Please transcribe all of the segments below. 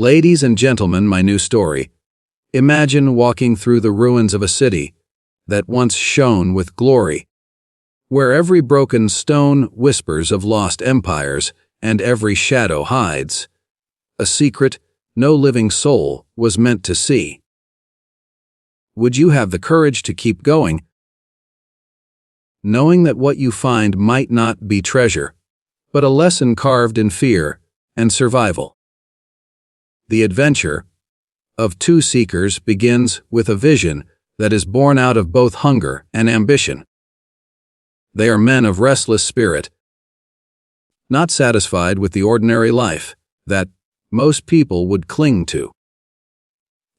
Ladies and gentlemen, my new story. Imagine walking through the ruins of a city that once shone with glory, where every broken stone whispers of lost empires and every shadow hides a secret no living soul was meant to see. Would you have the courage to keep going, knowing that what you find might not be treasure, but a lesson carved in fear and survival? The adventure of two seekers begins with a vision that is born out of both hunger and ambition. They are men of restless spirit, not satisfied with the ordinary life that most people would cling to.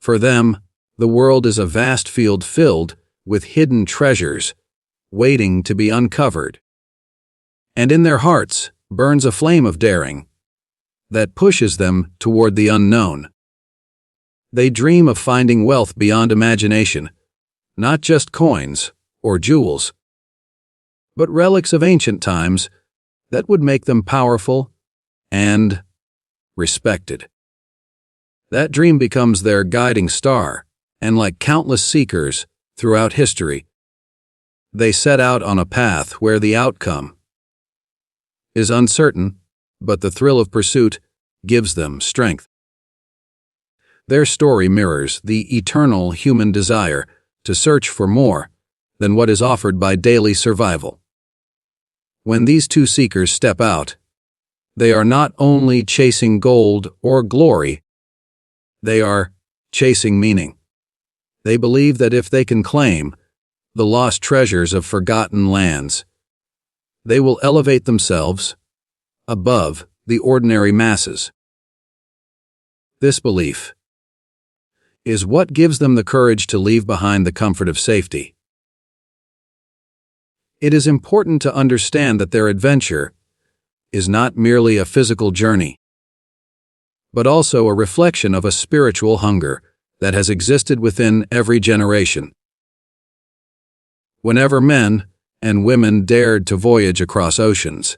For them, the world is a vast field filled with hidden treasures waiting to be uncovered. And in their hearts burns a flame of daring that pushes them toward the unknown. They dream of finding wealth beyond imagination, not just coins or jewels, but relics of ancient times that would make them powerful and respected. That dream becomes their guiding star, and like countless seekers throughout history, they set out on a path where the outcome is uncertain, but the thrill of pursuit gives them strength. Their story mirrors the eternal human desire to search for more than what is offered by daily survival. When these two seekers step out, they are not only chasing gold or glory, they are chasing meaning. They believe that if they can claim the lost treasures of forgotten lands, they will elevate themselves above the ordinary masses. This belief is what gives them the courage to leave behind the comfort of safety. It is important to understand that their adventure is not merely a physical journey, but also a reflection of a spiritual hunger that has existed within every generation. Whenever men and women dared to voyage across oceans,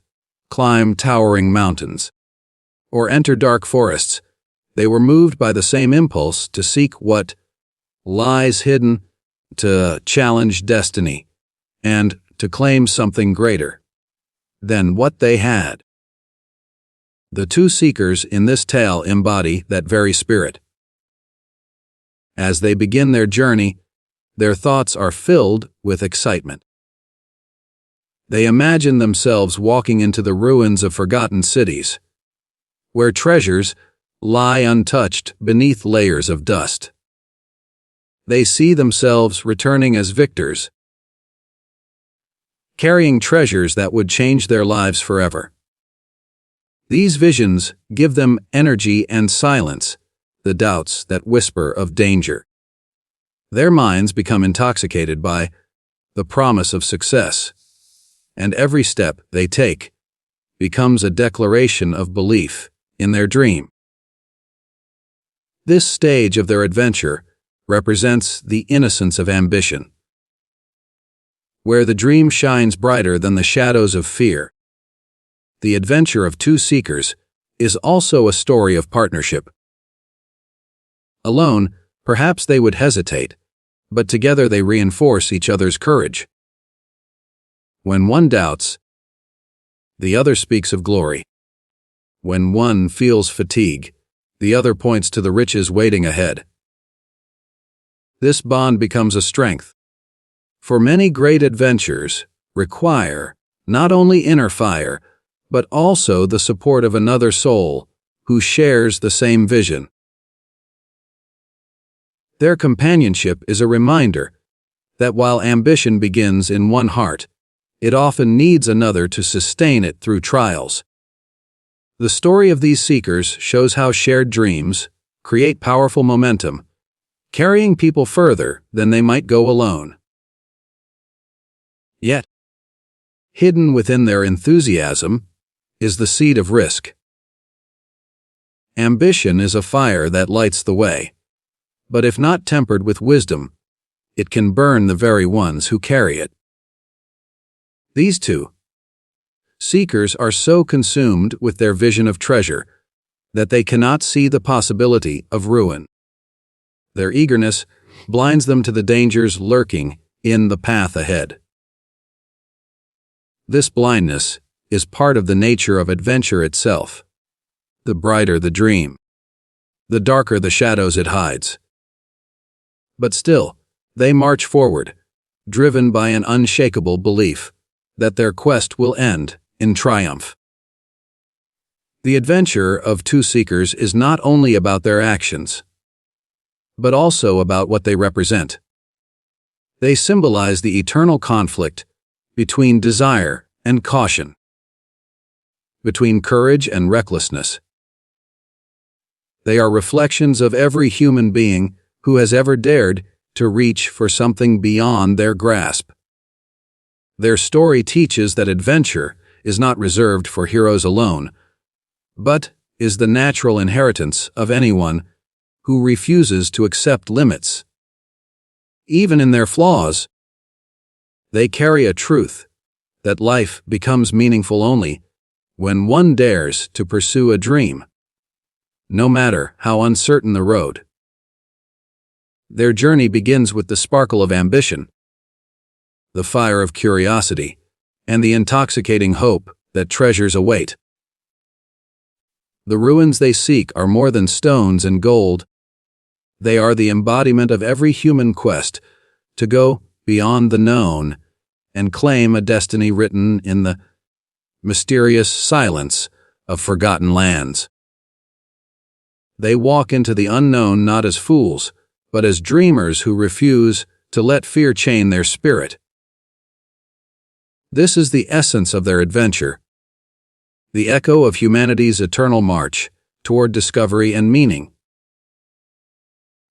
climb towering mountains, or enter dark forests, they were moved by the same impulse to seek what lies hidden, to challenge destiny, and to claim something greater than what they had. The two seekers in this tale embody that very spirit. As they begin their journey, their thoughts are filled with excitement. They imagine themselves walking into the ruins of forgotten cities, where treasures lie untouched beneath layers of dust. They see themselves returning as victors, carrying treasures that would change their lives forever. These visions give them energy and silence the doubts that whisper of danger. Their minds become intoxicated by the promise of success, and every step they take becomes a declaration of belief in their dream. This stage of their adventure represents the innocence of ambition, where the dream shines brighter than the shadows of fear. The adventure of two seekers is also a story of partnership. Alone, perhaps they would hesitate, but together they reinforce each other's courage. When one doubts, the other speaks of glory. When one feels fatigue, the other points to the riches waiting ahead. This bond becomes a strength, for many great adventures require not only inner fire, but also the support of another soul who shares the same vision. Their companionship is a reminder that while ambition begins in one heart, it often needs another to sustain it through trials. The story of these seekers shows how shared dreams create powerful momentum, carrying people further than they might go alone. Yet, hidden within their enthusiasm is the seed of risk. Ambition is a fire that lights the way, but if not tempered with wisdom, it can burn the very ones who carry it. These two seekers are so consumed with their vision of treasure that they cannot see the possibility of ruin. Their eagerness blinds them to the dangers lurking in the path ahead. This blindness is part of the nature of adventure itself. The brighter the dream, the darker the shadows it hides. But still, they march forward, driven by an unshakable belief that their quest will end in triumph. The adventure of two seekers is not only about their actions, but also about what they represent. They symbolize the eternal conflict between desire and caution, between courage and recklessness. They are reflections of every human being who has ever dared to reach for something beyond their grasp. Their story teaches that adventure is not reserved for heroes alone, but is the natural inheritance of anyone who refuses to accept limits. Even in their flaws, they carry a truth that life becomes meaningful only when one dares to pursue a dream, no matter how uncertain the road. Their journey begins with the sparkle of ambition, the fire of curiosity, and the intoxicating hope that treasures await. The ruins they seek are more than stones and gold. They are the embodiment of every human quest to go beyond the known and claim a destiny written in the mysterious silence of forgotten lands. They walk into the unknown not as fools, but as dreamers who refuse to let fear chain their spirit. This is the essence of their adventure, the echo of humanity's eternal march toward discovery and meaning.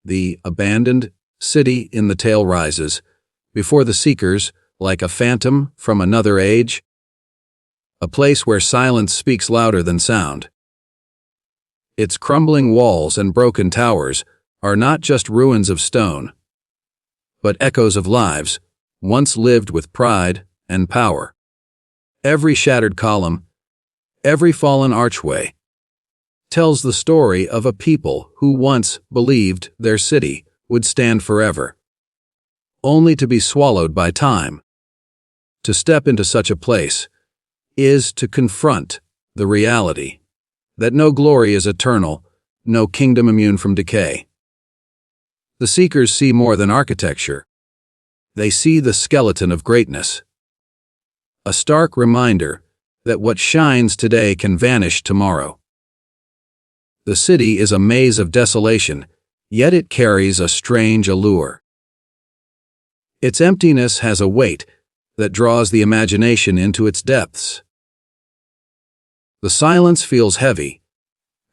The abandoned city in the tale rises before the seekers like a phantom from another age, a place where silence speaks louder than sound. Its crumbling walls and broken towers are not just ruins of stone, but echoes of lives once lived with pride and power. Every shattered column, every fallen archway, tells the story of a people who once believed their city would stand forever, only to be swallowed by time. To step into such a place is to confront the reality that no glory is eternal, no kingdom immune from decay. The seekers see more than architecture. They see the skeleton of greatness, a stark reminder that what shines today can vanish tomorrow. The city is a maze of desolation, yet it carries a strange allure. Its emptiness has a weight that draws the imagination into its depths. The silence feels heavy,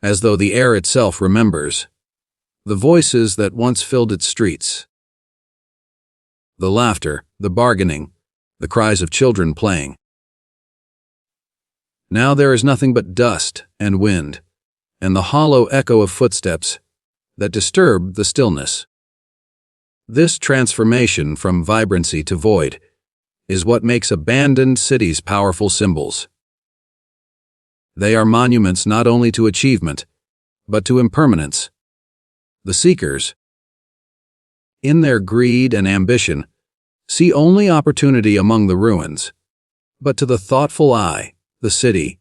as though the air itself remembers the voices that once filled its streets. The laughter, the bargaining, the cries of children playing. Now there is nothing but dust and wind, and the hollow echo of footsteps that disturb the stillness. This transformation from vibrancy to void is what makes abandoned cities powerful symbols. They are monuments not only to achievement, but to impermanence. The seekers, in their greed and ambition, see only opportunity among the ruins, but to the thoughtful eye, the city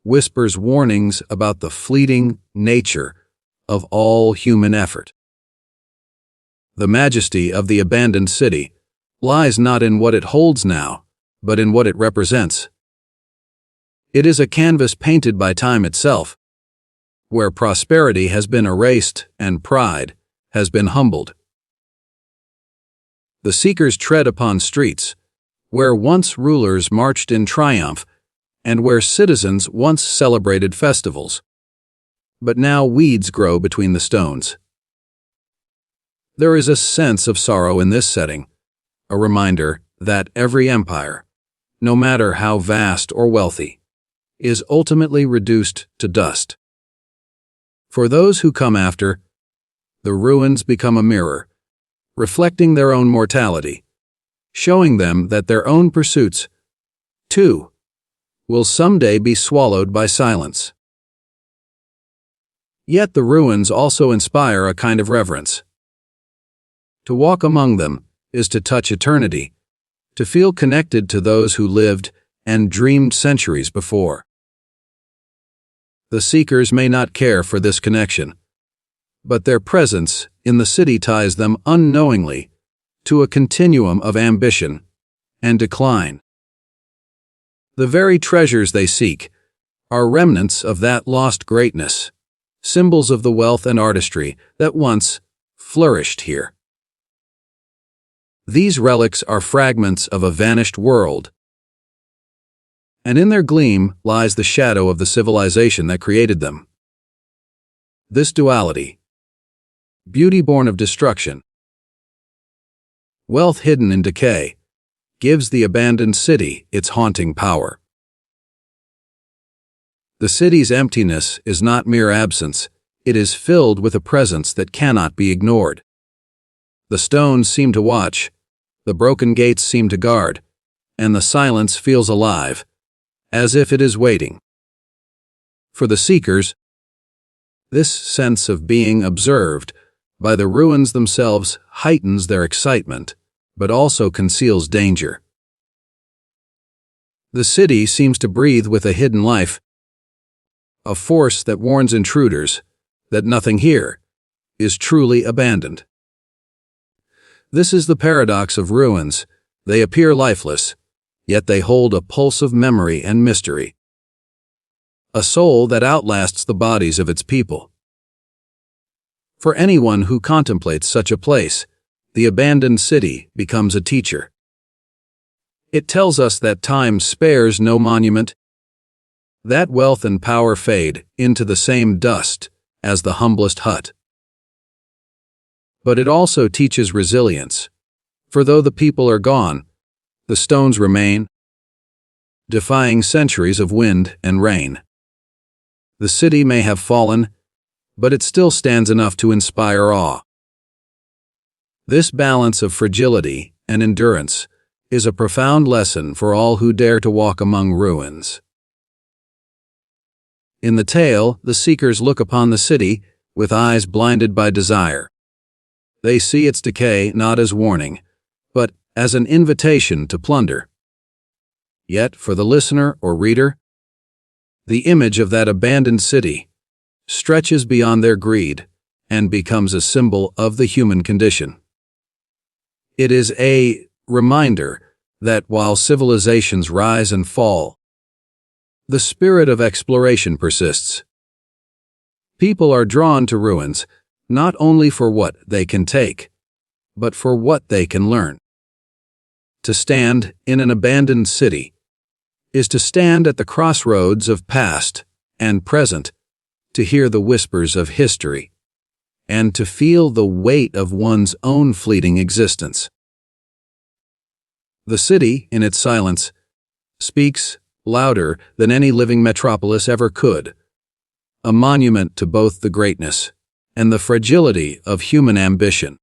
whispers warnings about the fleeting nature of all human effort. The majesty of the abandoned city lies not in what it holds now, but in what it represents. It is a canvas painted by time itself, where prosperity has been erased and pride has been humbled. The seekers tread upon streets where once rulers marched in triumph and where citizens once celebrated festivals. But now weeds grow between the stones. There is a sense of sorrow in this setting, a reminder that every empire, no matter how vast or wealthy, is ultimately reduced to dust. For those who come after, the ruins become a mirror, reflecting their own mortality, showing them that their own pursuits, too, will someday be swallowed by silence. Yet the ruins also inspire a kind of reverence. To walk among them is to touch eternity, to feel connected to those who lived and dreamed centuries before. The seekers may not care for this connection, but their presence in the city ties them unknowingly to a continuum of ambition and decline. The very treasures they seek are remnants of that lost greatness, symbols of the wealth and artistry that once flourished here. These relics are fragments of a vanished world, and in their gleam lies the shadow of the civilization that created them. This duality, beauty born of destruction, wealth hidden in decay, gives the abandoned city its haunting power. The city's emptiness is not mere absence, it is filled with a presence that cannot be ignored. The stones seem to watch, the broken gates seem to guard, and the silence feels alive, as if it is waiting. For the seekers, this sense of being observed by the ruins themselves heightens their excitement, but also conceals danger. The city seems to breathe with a hidden life, a force that warns intruders that nothing here is truly abandoned. This is the paradox of ruins. They appear lifeless, yet they hold a pulse of memory and mystery, a soul that outlasts the bodies of its people. For anyone who contemplates such a place, the abandoned city becomes a teacher. It tells us that time spares no monument, that wealth and power fade into the same dust as the humblest hut. But it also teaches resilience, for though the people are gone, the stones remain, defying centuries of wind and rain. The city may have fallen, but it still stands enough to inspire awe. This balance of fragility and endurance is a profound lesson for all who dare to walk among ruins. In the tale, the seekers look upon the city with eyes blinded by desire. They see its decay not as warning, but as an invitation to plunder. Yet, for the listener or reader, the image of that abandoned city stretches beyond their greed and becomes a symbol of the human condition. It is a reminder that while civilizations rise and fall, the spirit of exploration persists. People are drawn to ruins not only for what they can take, but for what they can learn. To stand in an abandoned city is to stand at the crossroads of past and present, to hear the whispers of history, and to feel the weight of one's own fleeting existence. The city, in its silence, speaks louder than any living metropolis ever could, a monument to both the greatness and the fragility of human ambition.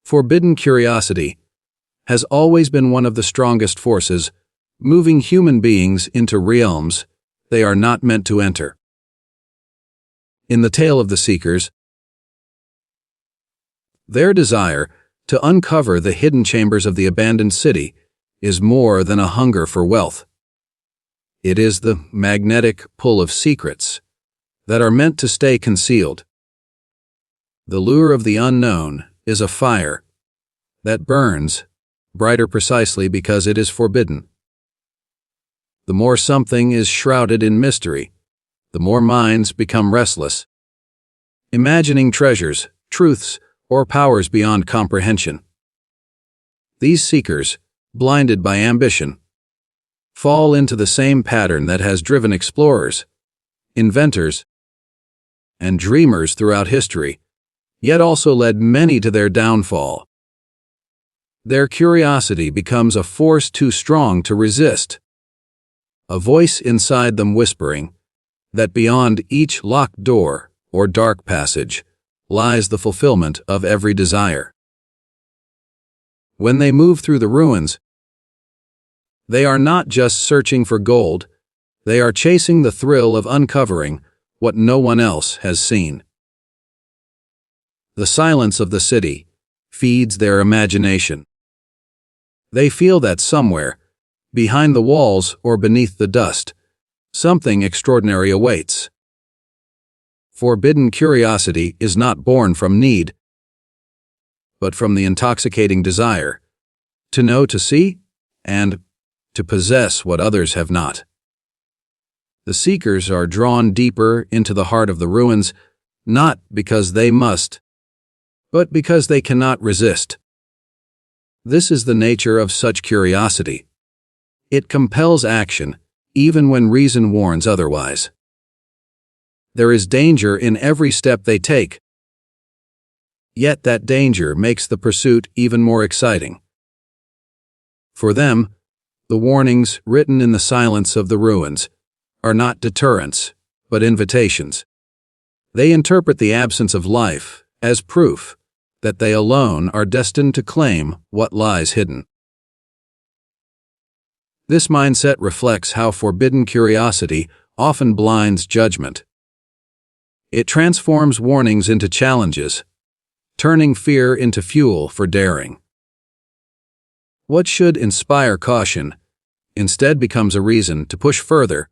Forbidden curiosity has always been one of the strongest forces, moving human beings into realms they are not meant to enter. In the Tale of the Seekers, their desire to uncover the hidden chambers of the abandoned city is more than a hunger for wealth. It is the magnetic pull of secrets that are meant to stay concealed. The lure of the unknown is a fire that burns brighter precisely because it is forbidden. The more something is shrouded in mystery, the more minds become restless, imagining treasures, truths, or powers beyond comprehension. These seekers, blinded by ambition, fall into the same pattern that has driven explorers, inventors, and dreamers throughout history, yet also led many to their downfall. Their curiosity becomes a force too strong to resist, a voice inside them whispering that beyond each locked door or dark passage lies the fulfillment of every desire. When they move through the ruins, they are not just searching for gold, they are chasing the thrill of uncovering what no one else has seen. The silence of the city feeds their imagination. They feel that somewhere, behind the walls or beneath the dust, something extraordinary awaits. Forbidden curiosity is not born from need, but from the intoxicating desire to know, to see, and to possess what others have not. The seekers are drawn deeper into the heart of the ruins, not because they must, but because they cannot resist. This is the nature of such curiosity. It compels action, even when reason warns otherwise. There is danger in every step they take. Yet that danger makes the pursuit even more exciting. For them, the warnings written in the silence of the ruins are not deterrents, but invitations. They interpret the absence of life as proof that they alone are destined to claim what lies hidden. This mindset reflects how forbidden curiosity often blinds judgment. It transforms warnings into challenges, turning fear into fuel for daring. What should inspire caution instead becomes a reason to push further,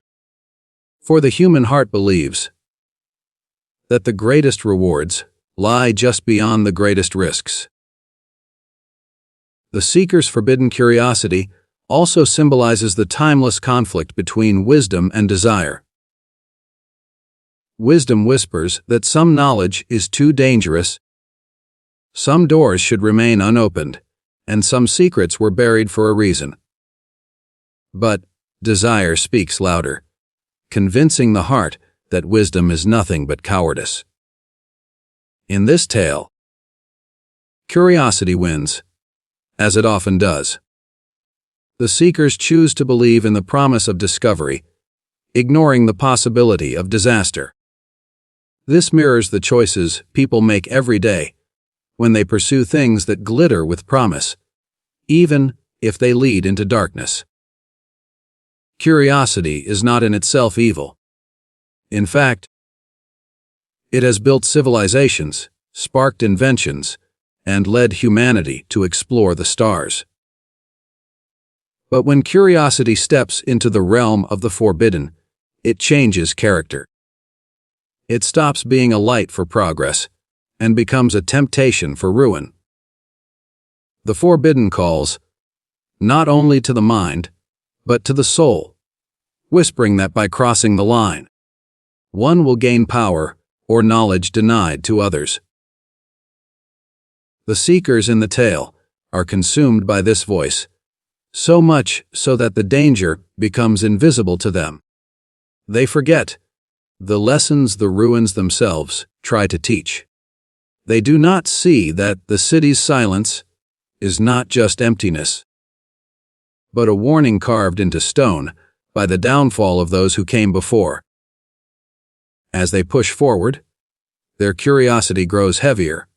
for the human heart believes that the greatest rewards lie just beyond the greatest risks. The seeker's forbidden curiosity also symbolizes the timeless conflict between wisdom and desire. Wisdom whispers that some knowledge is too dangerous, some doors should remain unopened, and some secrets were buried for a reason. But desire speaks louder, convincing the heart that wisdom is nothing but cowardice. In this tale, curiosity wins, as it often does. The seekers choose to believe in the promise of discovery, ignoring the possibility of disaster. This mirrors the choices people make every day when they pursue things that glitter with promise, even if they lead into darkness. Curiosity is not in itself evil. In fact, it has built civilizations, sparked inventions, and led humanity to explore the stars. But when curiosity steps into the realm of the forbidden, it changes character. It stops being a light for progress and becomes a temptation for ruin. The forbidden calls not only to the mind, but to the soul, whispering that by crossing the line, one will gain power or knowledge denied to others. The seekers in the tale are consumed by this voice, so much so that the danger becomes invisible to them. They forget the lessons the ruins themselves try to teach. They do not see that the city's silence is not just emptiness, but a warning carved into stone by the downfall of those who came before. As they push forward, their curiosity grows heavier,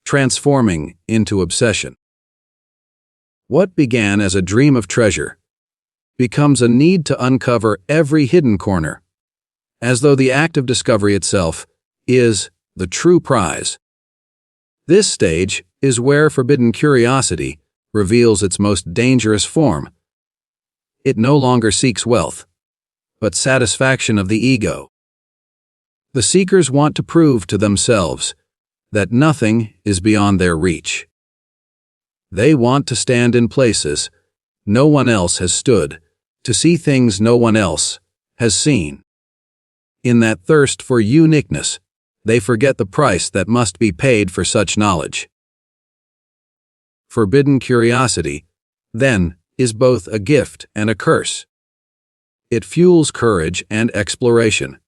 transforming into obsession. What began as a dream of treasure becomes a need to uncover every hidden corner, as though the act of discovery itself is the true prize. This stage is where forbidden curiosity reveals its most dangerous form. It no longer seeks wealth, but satisfaction of the ego. The seekers want to prove to themselves that nothing is beyond their reach. They want to stand in places no one else has stood, to see things no one else has seen. In that thirst for uniqueness, they forget the price that must be paid for such knowledge. Forbidden curiosity, then, is both a gift and a curse. It fuels courage and exploration,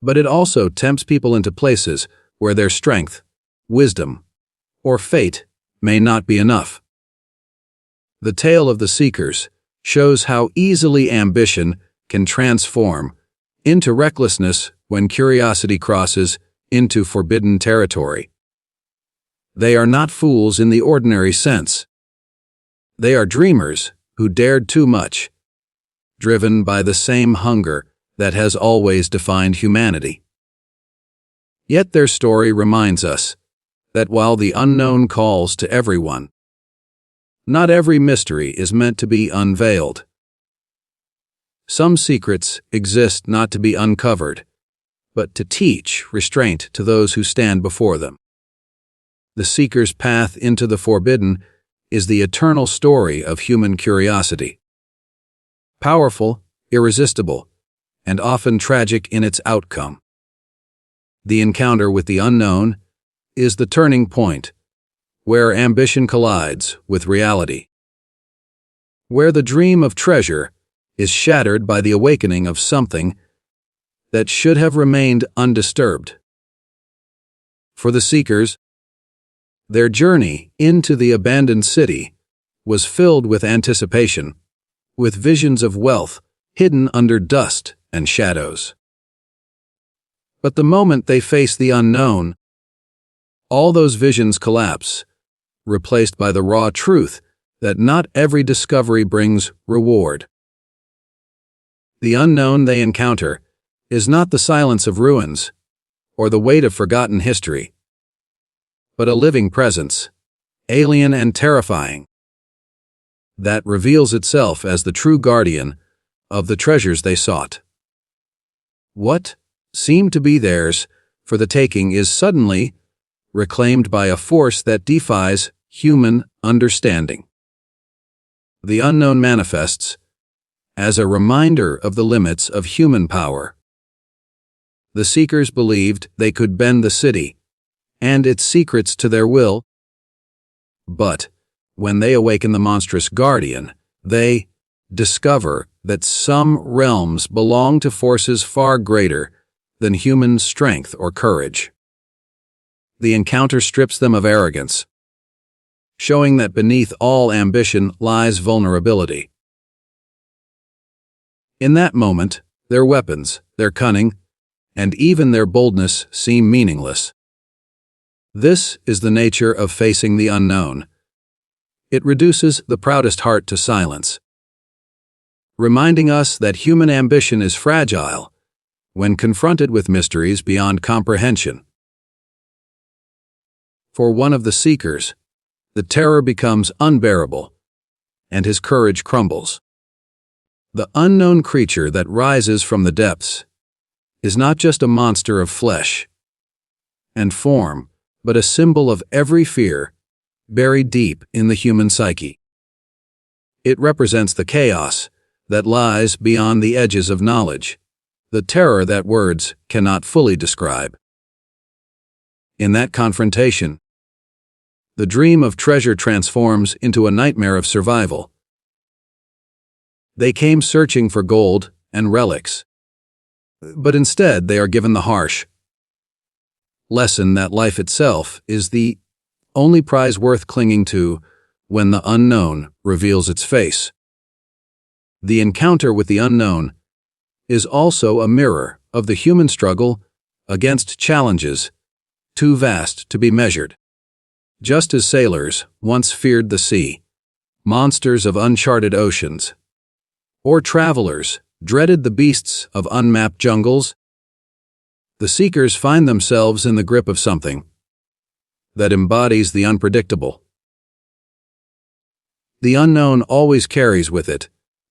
but it also tempts people into places where their strength, wisdom, or fate may not be enough. The tale of the seekers shows how easily ambition can transform into recklessness when curiosity crosses into forbidden territory. They are not fools in the ordinary sense. They are dreamers who dared too much, driven by the same hunger that has always defined humanity. Yet their story reminds us that while the unknown calls to everyone, not every mystery is meant to be unveiled. Some secrets exist not to be uncovered, but to teach restraint to those who stand before them. The seeker's path into the forbidden is the eternal story of human curiosity. Powerful, irresistible, and often tragic in its outcome. The encounter with the unknown is the turning point, where ambition collides with reality, where the dream of treasure is shattered by the awakening of something that should have remained undisturbed. For the seekers, their journey into the abandoned city was filled with anticipation, with visions of wealth hidden under dust and shadows. But the moment they face the unknown, all those visions collapse, replaced by the raw truth that not every discovery brings reward. The unknown they encounter is not the silence of ruins or the weight of forgotten history, but a living presence, alien and terrifying, that reveals itself as the true guardian of the treasures they sought. What seemed to be theirs for the taking is suddenly reclaimed by a force that defies human understanding. The unknown manifests as a reminder of the limits of human power. The seekers believed they could bend the city and its secrets to their will, but when they awaken the monstrous guardian, they discover that some realms belong to forces far greater than human strength or courage. The encounter strips them of arrogance, showing that beneath all ambition lies vulnerability. In that moment, their weapons, their cunning, and even their boldness seem meaningless. This is the nature of facing the unknown. It reduces the proudest heart to silence, reminding us that human ambition is fragile when confronted with mysteries beyond comprehension. For one of the seekers, the terror becomes unbearable, and his courage crumbles. The unknown creature that rises from the depths is not just a monster of flesh and form, but a symbol of every fear buried deep in the human psyche. It represents the chaos that lies beyond the edges of knowledge, the terror that words cannot fully describe. In that confrontation, the dream of treasure transforms into a nightmare of survival. They came searching for gold and relics, but instead they are given the harsh lesson that life itself is the only prize worth clinging to when the unknown reveals its face. The encounter with the unknown is also a mirror of the human struggle against challenges too vast to be measured. Just as sailors once feared the sea, monsters of uncharted oceans, or travelers dreaded the beasts of unmapped jungles, the seekers find themselves in the grip of something that embodies the unpredictable. The unknown always carries with it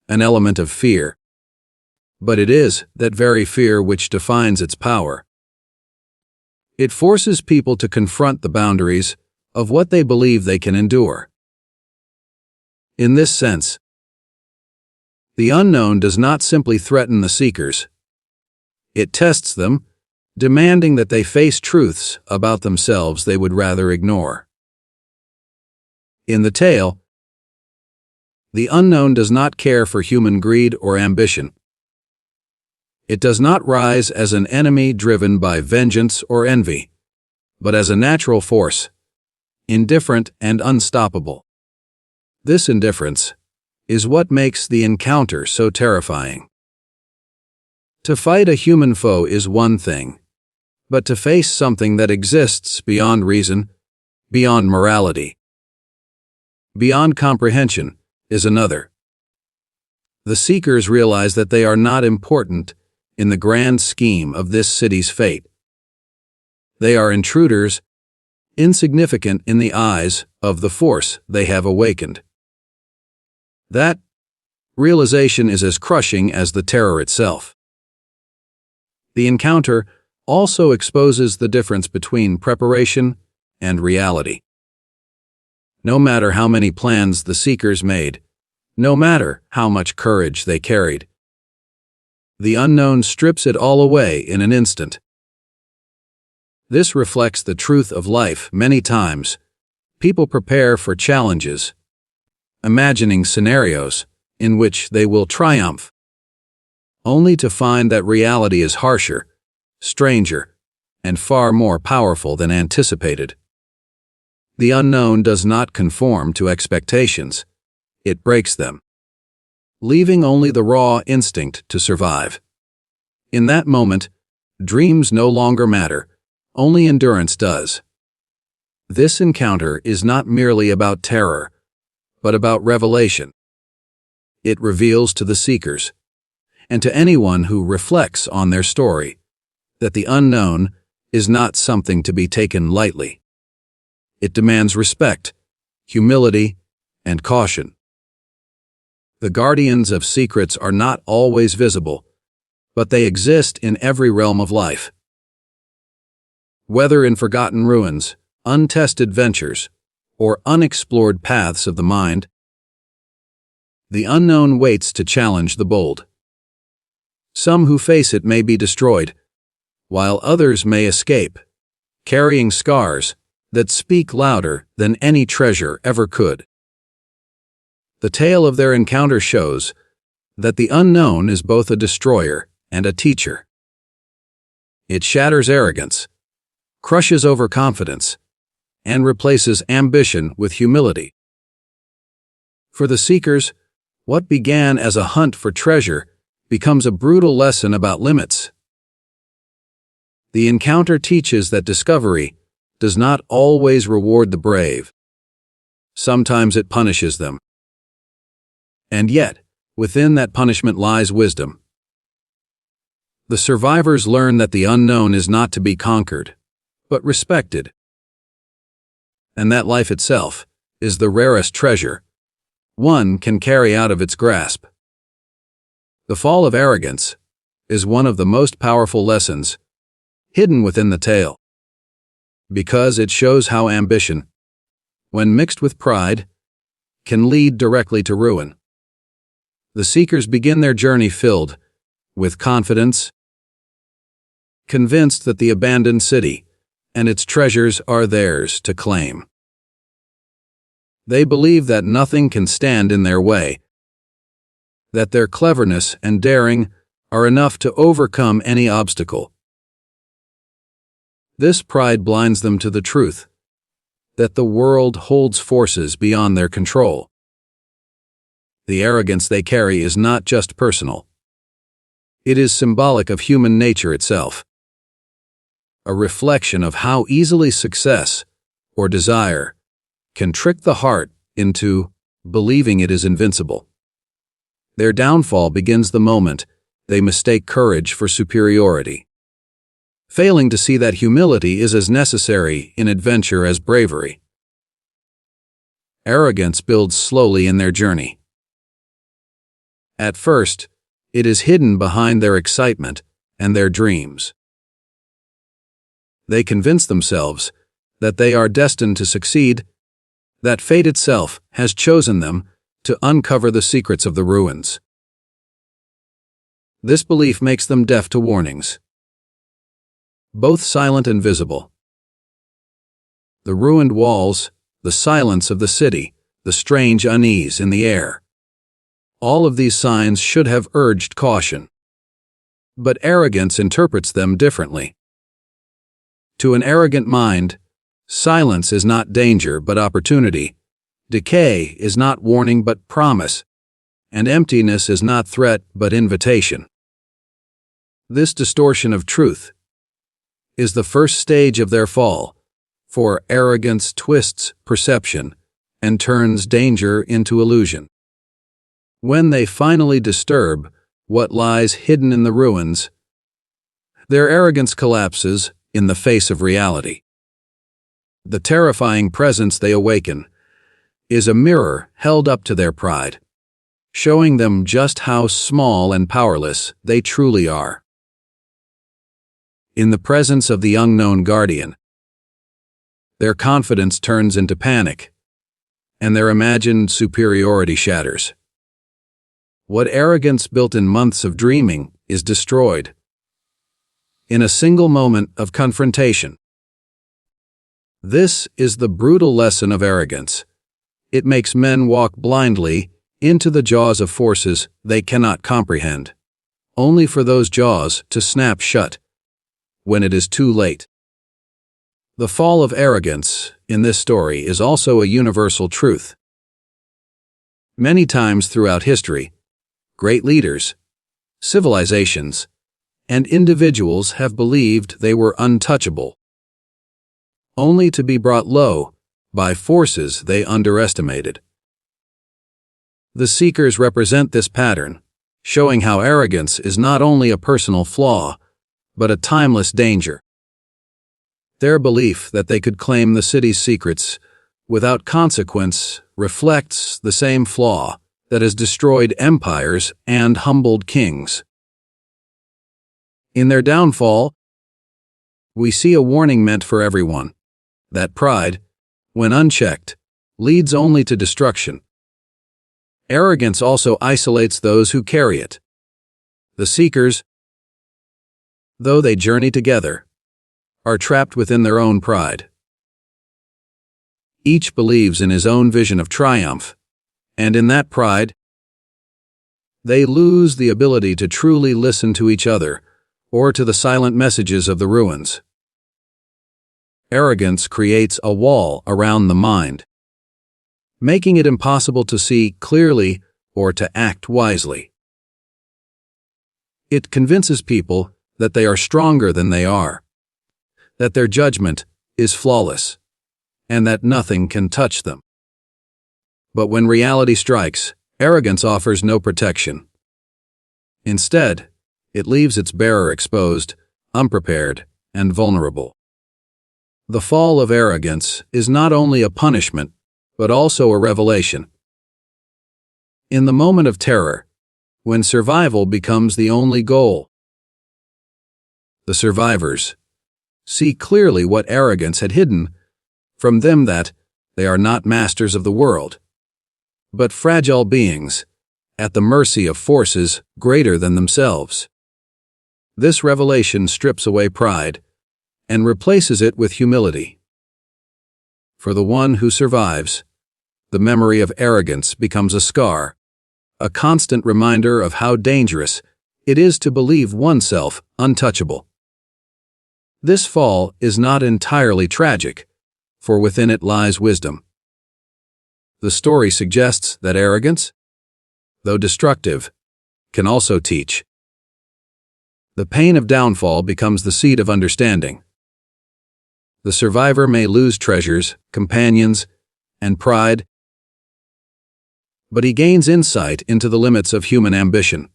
an element of fear, but it is that very fear which defines its power. It forces people to confront the boundaries of what they believe they can endure. In this sense, the unknown does not simply threaten the seekers. It tests them, demanding that they face truths about themselves they would rather ignore. In the tale, the unknown does not care for human greed or ambition. It does not rise as an enemy driven by vengeance or envy, but as a natural force, indifferent and unstoppable. This indifference is what makes the encounter so terrifying. To fight a human foe is one thing, but to face something that exists beyond reason, beyond morality, beyond comprehension, is another. The seekers realize that they are not important in the grand scheme of this city's fate. They are intruders, insignificant in the eyes of the force they have awakened. That realization is as crushing as the terror itself. The encounter also exposes the difference between preparation and reality. No matter how many plans the seekers made, no matter how much courage they carried, the unknown strips it all away in an instant. This reflects the truth of life. Many times, people prepare for challenges, imagining scenarios in which they will triumph, only to find that reality is harsher, stranger, and far more powerful than anticipated. The unknown does not conform to expectations, it breaks them, leaving only the raw instinct to survive. In that moment, dreams no longer matter, only endurance does. This encounter is not merely about terror, but about revelation. It reveals to the seekers, and to anyone who reflects on their story, that the unknown is not something to be taken lightly. It demands respect, humility, and caution. The guardians of secrets are not always visible, but they exist in every realm of life. Whether in forgotten ruins, untested ventures, or unexplored paths of the mind, the unknown waits to challenge the bold. Some who face it may be destroyed, while others may escape, carrying scars that speak louder than any treasure ever could. The tale of their encounter shows that the unknown is both a destroyer and a teacher. It shatters arrogance, crushes overconfidence, and replaces ambition with humility. For the seekers, what began as a hunt for treasure becomes a brutal lesson about limits. The encounter teaches that discovery does not always reward the brave. Sometimes it punishes them. And yet, within that punishment lies wisdom. The survivors learn that the unknown is not to be conquered, but respected, and that life itself is the rarest treasure one can carry out of its grasp. The fall of arrogance is one of the most powerful lessons hidden within the tale, because it shows how ambition, when mixed with pride, can lead directly to ruin. The seekers begin their journey filled with confidence, convinced that the abandoned city and its treasures are theirs to claim. They believe that nothing can stand in their way, that their cleverness and daring are enough to overcome any obstacle. This pride blinds them to the truth that the world holds forces beyond their control. The arrogance they carry is not just personal. It is symbolic of human nature itself, a reflection of how easily success or desire can trick the heart into believing it is invincible. Their downfall begins the moment they mistake courage for superiority, failing to see that humility is as necessary in adventure as bravery. Arrogance builds slowly in their journey. At first, it is hidden behind their excitement and their dreams. They convince themselves that they are destined to succeed, that fate itself has chosen them to uncover the secrets of the ruins. This belief makes them deaf to warnings, both silent and visible. The ruined walls, the silence of the city, the strange unease in the air. All of these signs should have urged caution. But arrogance interprets them differently. To an arrogant mind, silence is not danger but opportunity, decay is not warning but promise, and emptiness is not threat but invitation. This distortion of truth is the first stage of their fall, for arrogance twists perception and turns danger into illusion. When they finally disturb what lies hidden in the ruins, Their arrogance collapses in the face of reality. The terrifying presence they awaken is a mirror held up to their pride, showing them just how small and powerless they truly are. In the presence of the unknown guardian, their confidence turns into panic, and their imagined superiority shatters. What arrogance built in months of dreaming is destroyed in a single moment of confrontation. This is the brutal lesson of arrogance. It makes men walk blindly into the jaws of forces they cannot comprehend, only for those jaws to snap shut when it is too late. The fall of arrogance in this story is also a universal truth. Many times throughout history, great leaders, civilizations, and individuals have believed they were untouchable, only to be brought low by forces they underestimated. The Seekers represent this pattern, showing how arrogance is not only a personal flaw, but a timeless danger. Their belief that they could claim the city's secrets without consequence reflects the same flaw that has destroyed empires and humbled kings. In their downfall, we see a warning meant for everyone, that pride, when unchecked, leads only to destruction. Arrogance also isolates those who carry it. The Seekers, though they journey together, are trapped within their own pride. Each believes in his own vision of triumph, and in that pride, they lose the ability to truly listen to each other or to the silent messages of the ruins. Arrogance creates a wall around the mind, making it impossible to see clearly or to act wisely. It convinces people that they are stronger than they are, that their judgment is flawless, and that nothing can touch them. But when reality strikes, arrogance offers no protection. Instead, it leaves its bearer exposed, unprepared, and vulnerable. The fall of arrogance is not only a punishment, but also a revelation. In the moment of terror, when survival becomes the only goal, the survivors see clearly what arrogance had hidden from them, that they are not masters of the world, but fragile beings at the mercy of forces greater than themselves. This revelation strips away pride and replaces it with humility. For the one who survives, the memory of arrogance becomes a scar, a constant reminder of how dangerous it is to believe oneself untouchable. This fall is not entirely tragic, for within it lies wisdom. The story suggests that arrogance, though destructive, can also teach. The pain of downfall becomes the seed of understanding. The survivor may lose treasures, companions, and pride, but he gains insight into the limits of human ambition.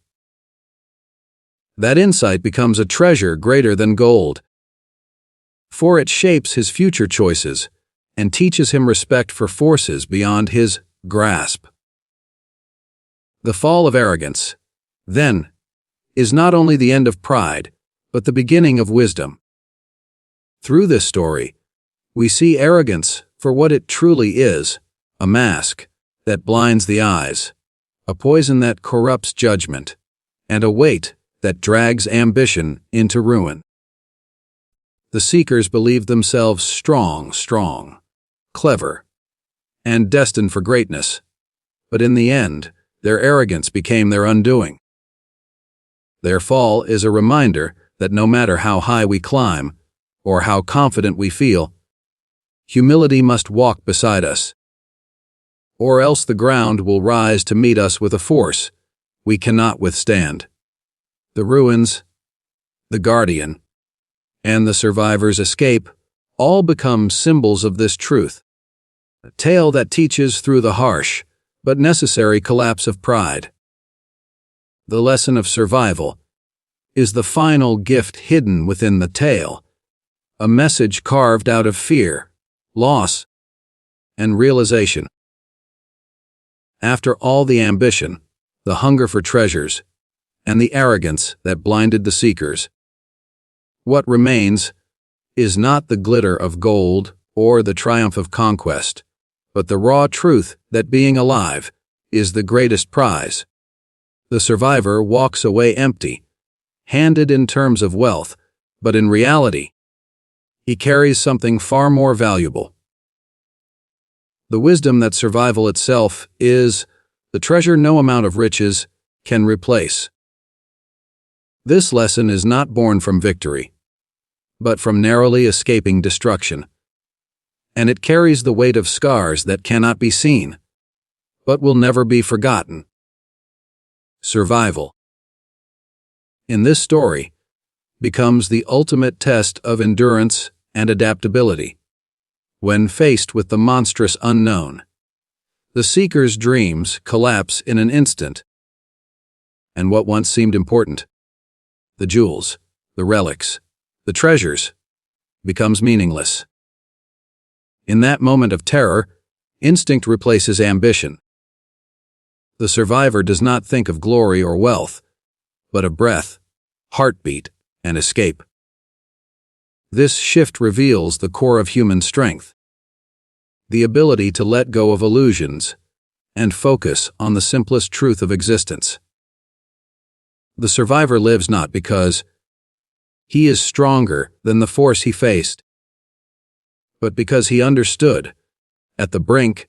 That insight becomes a treasure greater than gold, for it shapes his future choices and teaches him respect for forces beyond his grasp. The fall of arrogance, then, is not only the end of pride, but the beginning of wisdom. Through this story, we see arrogance for what it truly is, a mask that blinds the eyes, a poison that corrupts judgment, and a weight that drags ambition into ruin. The Seekers believed themselves strong, clever, and destined for greatness, but in the end, their arrogance became their undoing. Their fall is a reminder that no matter how high we climb, or how confident we feel, humility must walk beside us, or else the ground will rise to meet us with a force we cannot withstand. The ruins, the guardian, and the survivor's escape all become symbols of this truth, a tale that teaches through the harsh but necessary collapse of pride. The lesson of survival is the final gift hidden within the tale, a message carved out of fear, loss, and realization. After all the ambition, the hunger for treasures, and the arrogance that blinded the seekers, what remains is not the glitter of gold or the triumph of conquest, but the raw truth that being alive is the greatest prize. The survivor walks away empty, handed in terms of wealth, but in reality, he carries something far more valuable. The wisdom that survival itself is the treasure no amount of riches can replace. This lesson is not born from victory, but from narrowly escaping destruction, and it carries the weight of scars that cannot be seen, but will never be forgotten. Survival, in this story, becomes the ultimate test of endurance and adaptability. When faced with the monstrous unknown, the seeker's dreams collapse in an instant, and what once seemed important, the jewels, the relics, the treasures, becomes meaningless. In that moment of terror, instinct replaces ambition. The survivor does not think of glory or wealth, but of breath, heartbeat, and escape. This shift reveals the core of human strength, the ability to let go of illusions and focus on the simplest truth of existence. The survivor lives not because he is stronger than the force he faced, but because he understood, at the brink,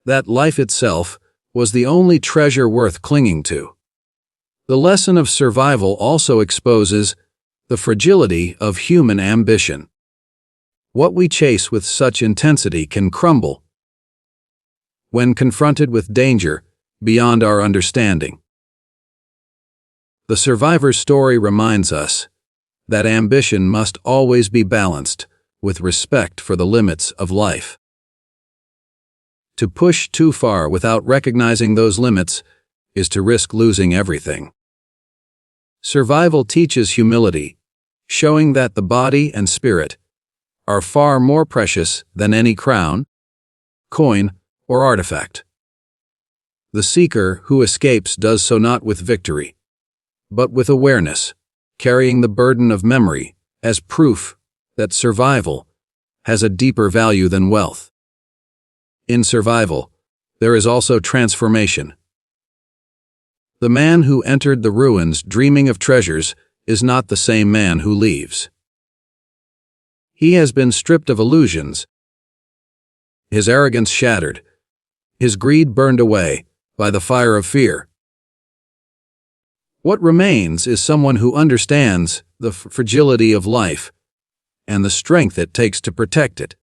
that life itself was the only treasure worth clinging to. The lesson of survival also exposes the fragility of human ambition. What we chase with such intensity can crumble when confronted with danger beyond our understanding. The survivor's story reminds us that ambition must always be balanced with respect for the limits of life. To push too far without recognizing those limits is to risk losing everything. Survival teaches humility, showing that the body and spirit are far more precious than any crown, coin, or artifact. The seeker who escapes does so not with victory, but with awareness, carrying the burden of memory as proof that survival has a deeper value than wealth. In survival, there is also transformation. The man who entered the ruins dreaming of treasures is not the same man who leaves. He has been stripped of illusions, his arrogance shattered, his greed burned away by the fire of fear. What remains is someone who understands the fragility of life and the strength it takes to protect it.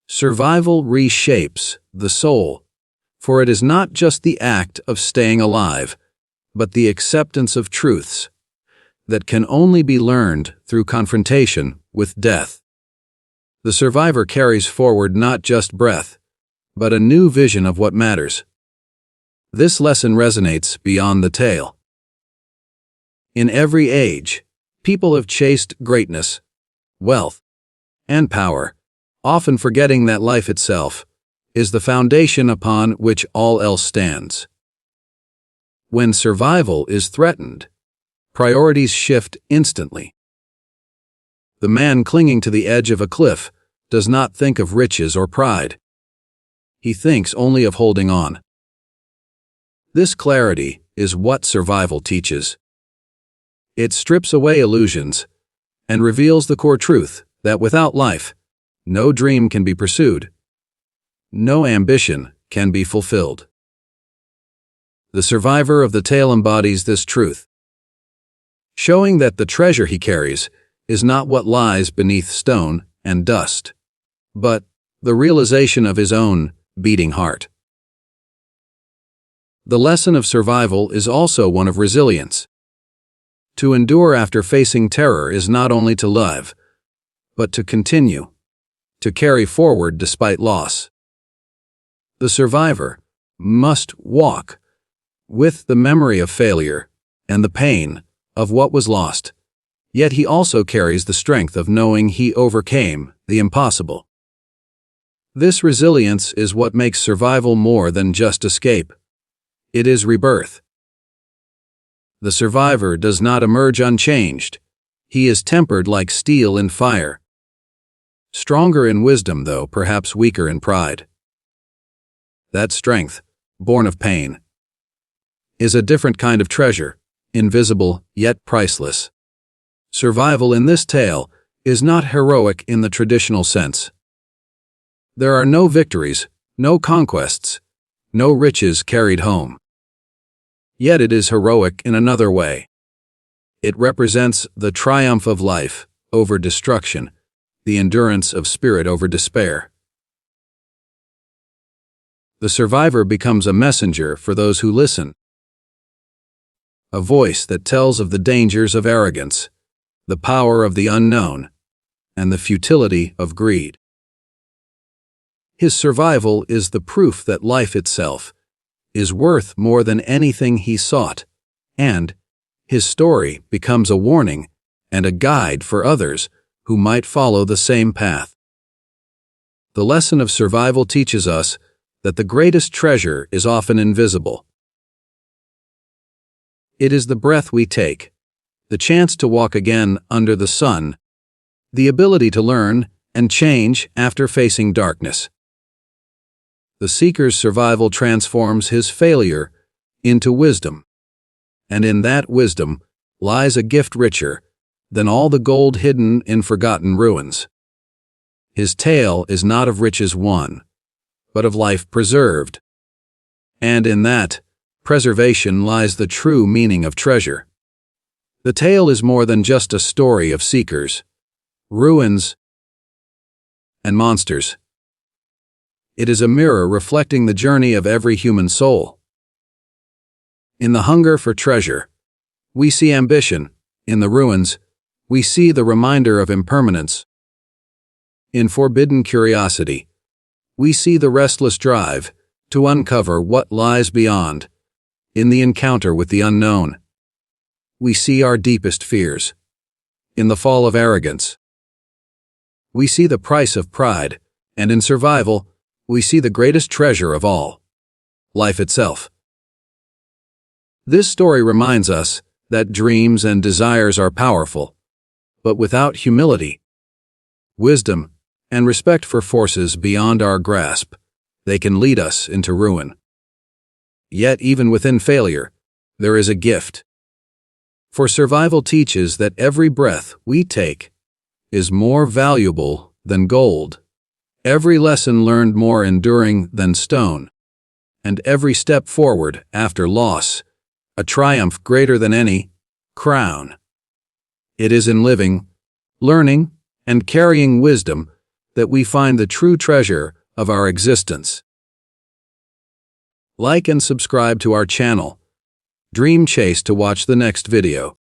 Survival reshapes the soul, for it is not just the act of staying alive, but the acceptance of truths that can only be learned through confrontation with death. The survivor carries forward not just breath, but a new vision of what matters. This lesson resonates beyond the tale. In every age, people have chased greatness, wealth, and power, often forgetting that life itself is the foundation upon which all else stands. When survival is threatened, priorities shift instantly. The man clinging to the edge of a cliff does not think of riches or pride. He thinks only of holding on. This clarity is what survival teaches. It strips away illusions and reveals the core truth that without life, no dream can be pursued, no ambition can be fulfilled. The survivor of the tale embodies this truth, showing that the treasure he carries is not what lies beneath stone and dust, but the realization of his own beating heart. The lesson of survival is also one of resilience. To endure after facing terror is not only to live, but to continue, to carry forward despite loss. The survivor must walk with the memory of failure and the pain of what was lost, yet he also carries the strength of knowing he overcame the impossible. This resilience is what makes survival more than just escape. It is rebirth. The survivor does not emerge unchanged. He is tempered like steel in fire. Stronger in wisdom, though perhaps weaker in pride. That strength, born of pain, is a different kind of treasure, invisible yet priceless. Survival in this tale is not heroic in the traditional sense. There are no victories, no conquests, no riches carried home. Yet it is heroic in another way. It represents the triumph of life over destruction, the endurance of spirit over despair. The survivor becomes a messenger for those who listen. A voice that tells of the dangers of arrogance, the power of the unknown, and the futility of greed. His survival is the proof that life itself is worth more than anything he sought, and his story becomes a warning and a guide for others who might follow the same path. The lesson of survival teaches us that the greatest treasure is often invisible. It is the breath we take, the chance to walk again under the sun, the ability to learn and change after facing darkness. The seeker's survival transforms his failure into wisdom, and in that wisdom lies a gift richer than all the gold hidden in forgotten ruins. His tale is not of riches won, but of life preserved, and in that preservation lies the true meaning of treasure. The tale is more than just a story of seekers, ruins, and monsters. It is a mirror reflecting the journey of every human soul. In the hunger for treasure, we see ambition. In the ruins, we see the reminder of impermanence. In forbidden curiosity, we see the restless drive to uncover what lies beyond. In the encounter with the unknown, we see our deepest fears. In the fall of arrogance, we see the price of pride, and in survival, we see the greatest treasure of all, life itself. This story reminds us that dreams and desires are powerful, but without humility, wisdom, and respect for forces beyond our grasp, they can lead us into ruin. Yet even within failure, there is a gift. For survival teaches that every breath we take is more valuable than gold. Every lesson learned more enduring than stone, and every step forward after loss, a triumph greater than any crown. It is in living, learning, and carrying wisdom that we find the true treasure of our existence. Like and subscribe to our channel. Dream Chase to watch the next video.